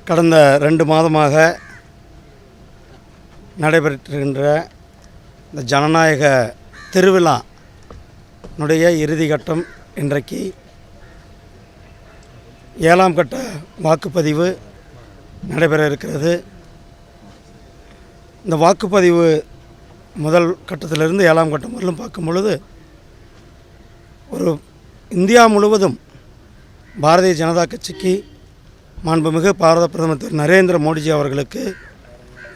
கடந்த 2 மாதமாக நடைபெறுகின்ற இந்த ஜனநாயக திருவிழானுடைய இறுதிக்கட்டம் இன்றைக்கு 7ஆம் கட்ட வாக்குப்பதிவு நடைபெற இருக்கிறது. இந்த வாக்குப்பதிவு முதல் கட்டத்திலிருந்து 7ஆம் கட்டம் வரலும் பார்க்கும் பொழுது ஒரு இந்தியா முழுவதும் பாரதிய ஜனதா கட்சிக்கு மாண்புமிகு பாரத பிரதமர் திரு நரேந்திர மோடிஜி அவர்களுக்கு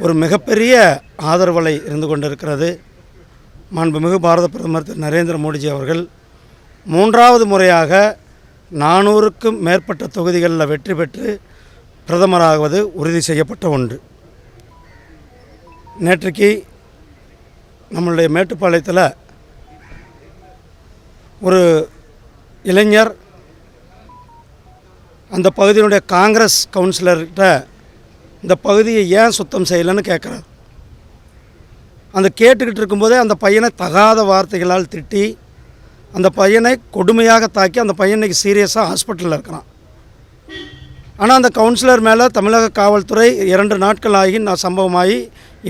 ஒரு மிகப்பெரிய ஆதரவலை இருந்து கொண்டிருக்கிறது. மாண்புமிகு பாரத பிரதமர் திரு நரேந்திர மோடிஜி அவர்கள் 3வது முறையாக 400க்கும் மேற்பட்ட தொகுதிகளில் வெற்றி பெற்று பிரதமராகுவது உறுதி செய்யப்பட்ட ஒன்று. நேற்றைக்கு நம்மளுடைய மேட்டுப்பாளையத்தில் ஒரு இளைஞர் அந்த பகுதியினுடைய காங்கிரஸ் கவுன்சிலர்கிட்ட இந்த பகுதியை ஏன் சுத்தம் செய்யலைன்னு கேட்குறாரு. அந்த கேட்டுக்கிட்டு இருக்கும்போதே அந்த பையனை தகாத வார்த்தைகளால் திட்டி அந்த பையனை கொடுமையாக தாக்கி அந்த பையன் இன்றைக்கி சீரியஸாக ஹாஸ்பிட்டலில் இருக்கிறான். ஆனால் அந்த கவுன்சிலர் மேலே தமிழக காவல்துறை 2 நாட்கள் ஆகி சம்பவமாகி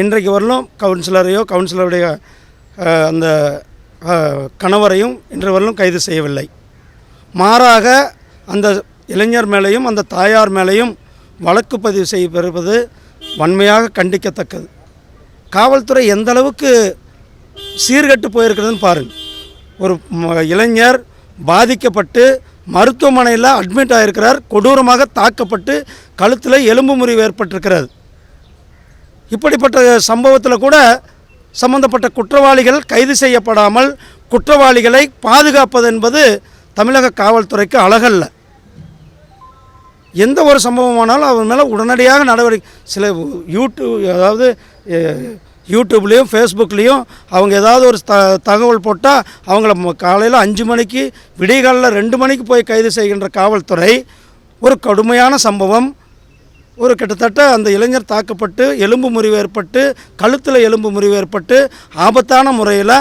இன்றைக்கு வரலும் கவுன்சிலருடைய அந்த கணவரையும் இன்று வரலும் கைது செய்யவில்லை. மாறாக அந்த இளைஞர் மேலேயும் அந்த தாயார் மேலேயும் வழக்கு பதிவு செய்யப்பெறுவது வன்மையாக கண்டிக்கத்தக்கது. காவல்துறை எந்த அளவுக்கு சீர்கெட்டு போயிருக்கிறதுன்னு பாருங்கள். ஒரு இளைஞர் பாதிக்கப்பட்டு மருத்துவமனையில் அட்மிட் ஆகிருக்கிறார். கொடூரமாக தாக்கப்பட்டு கழுத்தில் எலும்பு முறிவு ஏற்பட்டிருக்கிறது. இப்படிப்பட்ட சம்பவத்தில் கூட சம்பந்தப்பட்ட குற்றவாளிகள் கைது செய்யப்படாமல் குற்றவாளிகளை பாதுகாப்பது என்பது தமிழக காவல்துறைக்கு அழகல்ல. எந்த ஒரு சம்பவமானாலும் அவர் மேலே உடனடியாக நடவடிக்கை சில யூடியூப்லேயும் ஃபேஸ்புக்லேயும் அவங்க ஏதாவது ஒரு தகவல் போட்டால் அவங்கள காலையில் 5 மணிக்கு விடியகாலில் 2 மணிக்கு போய் கைது செய்கின்ற காவல்துறை ஒரு கடுமையான சம்பவம். ஒரு கிட்டத்தட்ட அந்த இளைஞர் தாக்கப்பட்டு எலும்பு முறிவு ஏற்பட்டு கழுத்தில் எலும்பு முறிவு ஏற்பட்டு ஆபத்தான முறையில்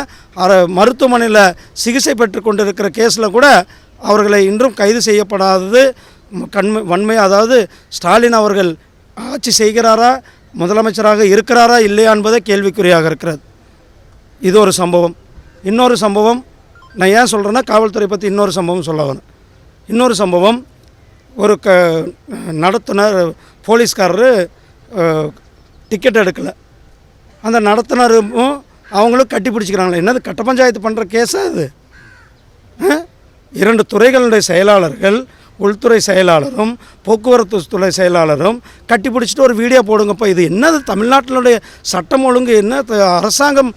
மருத்துவமனையில் சிகிச்சை பெற்று கொண்டிருக்கிற கேஸில் கூட அவர்களை இன்றும் கைது செய்யப்படாதது வன்மை. அதாவது ஸ்டாலின் அவர்கள் ஆட்சி செய்கிறாரா, முதலமைச்சராக இருக்கிறாரா இல்லையா என்பதே கேள்விக்குறியாக இருக்கிறது. இது ஒரு சம்பவம். இன்னொரு சம்பவம் நான் ஏன் சொல்கிறேன்னா காவல்துறை பற்றி இன்னொரு சம்பவம் சொல்ல வேணும். இன்னொரு சம்பவம் ஒரு நடத்துனர் போலீஸ்காரரு டிக்கெட் எடுக்கலை. அந்த நடத்துனரும் அவங்களும் கட்டி பிடிச்சிக்கிறாங்களே. என்னது கட்ட பஞ்சாயத்து பண்ணுற கேஸா அது? 2 துறைகளுடைய செயலாளர்கள், உள்துறை செயலாளரும் போக்குவரத்து துறை செயலாளரும் கட்டி பிடிச்சிட்டு ஒரு வீடியோ போடுங்கப்பா. இது என்னது? தமிழ்நாட்டினுடைய சட்டம் ஒழுங்கு என்ன அரசாங்கம்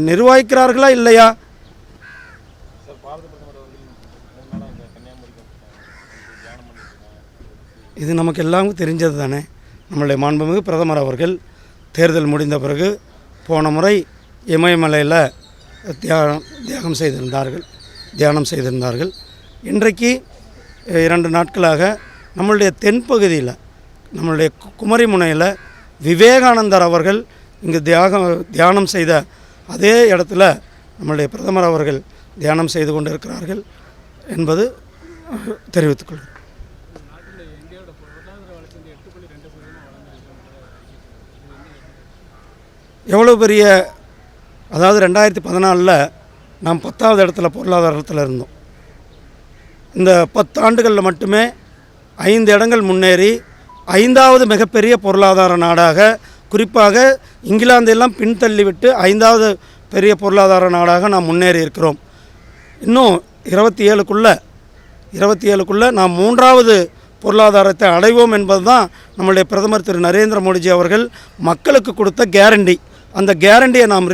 நிர்வகிக்கிறார்களா இல்லையா? இது நமக்கு எல்லாருக்கும் தெரிஞ்சது தானே. நம்மளுடைய மாண்புமிகு பிரதமர் அவர்கள் தேர்தல் முடிந்த பிறகு போன முறை இமயமலையில் தியானம் செய்திருந்தார்கள். இன்றைக்கு 2 நாட்களாக நம்மளுடைய தென்பகுதியில் நம்மளுடைய குமரி முனையில் விவேகானந்தர் அவர்கள் இங்கு தியானம் செய்த அதே இடத்துல நம்மளுடைய பிரதமர் அவர்கள் தியானம் செய்து கொண்டிருக்கிறார்கள் என்பது தெரிவித்துக்கொள்கிறேன். எவ்வளோ பெரிய, அதாவது 2014 நாம் 10வது இடத்துல பொருளாதாரத்தில் இருந்தோம். இந்த 10 ஆண்டுகளில் மட்டுமே 5 இடங்கள் முன்னேறி 5வது மிகப்பெரிய பொருளாதார நாடாக, குறிப்பாக இங்கிலாந்தெல்லாம் பின்தள்ளிவிட்டு 5வது பெரிய பொருளாதார நாடாக நாம் முன்னேறி இருக்கிறோம். இன்னும் 27க்குள்ளே நாம் 3வது பொருளாதாரத்தை அடைவோம் என்பது தான் நம்முடைய பிரதமர் திரு நரேந்திர மோடிஜி அவர்கள் மக்களுக்கு கொடுத்த கேரண்டி. அந்த கேரண்டியை நாம்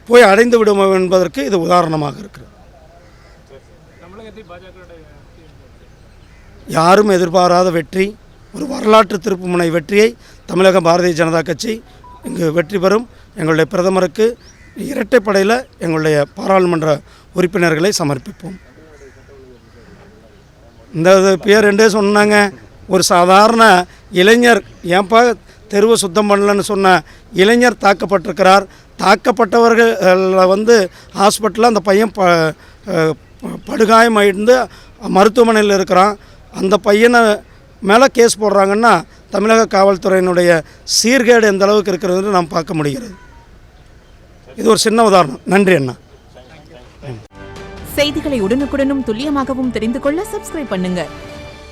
போய் அடைந்து விடுவோம் என்பதற்கு இது உதாரணமாக இருக்கிறது. யாரும் எதிர்பாராத வெற்றி, ஒரு வரலாற்று திருப்புமுனை வெற்றியை தமிழக பாரதிய ஜனதா கட்சி இங்கு வெற்றி பெறும். எங்களுடைய பிரதமருக்கு இரட்டைப்படையில் எங்களுடைய பாராளுமன்ற உறுப்பினர்களை சமர்ப்பிப்போம். இந்த பேர் 2 சொன்னாங்க. ஒரு சாதாரண இளைஞர் ஏன்பா தெருவை சுத்தம் பண்ணலன்னு சொன்ன இளைஞர் தாக்கப்பட்டிருக்கிறார். தாக்கப்பட்டவர்கள் ஹாஸ்பிட்டலில் அந்த பையன் படுகாயமாயிருந்து மருத்துவமனையில் இருக்கிறான். அந்த பையனை மேலே கேஸ் போடுறாங்கன்னா தமிழக காவல்துறையினுடைய சீர்கேடு எந்த அளவுக்கு இருக்கிறதுன்னு நாம் பார்க்க முடிகிறது. இது ஒரு சின்ன உதாரணம். நன்றி அண்ணா. செய்திகளை உடனுக்குடனும் துல்லியமாகவும் தெரிந்து கொள்ள சப்ஸ்கிரைப் பண்ணுங்க.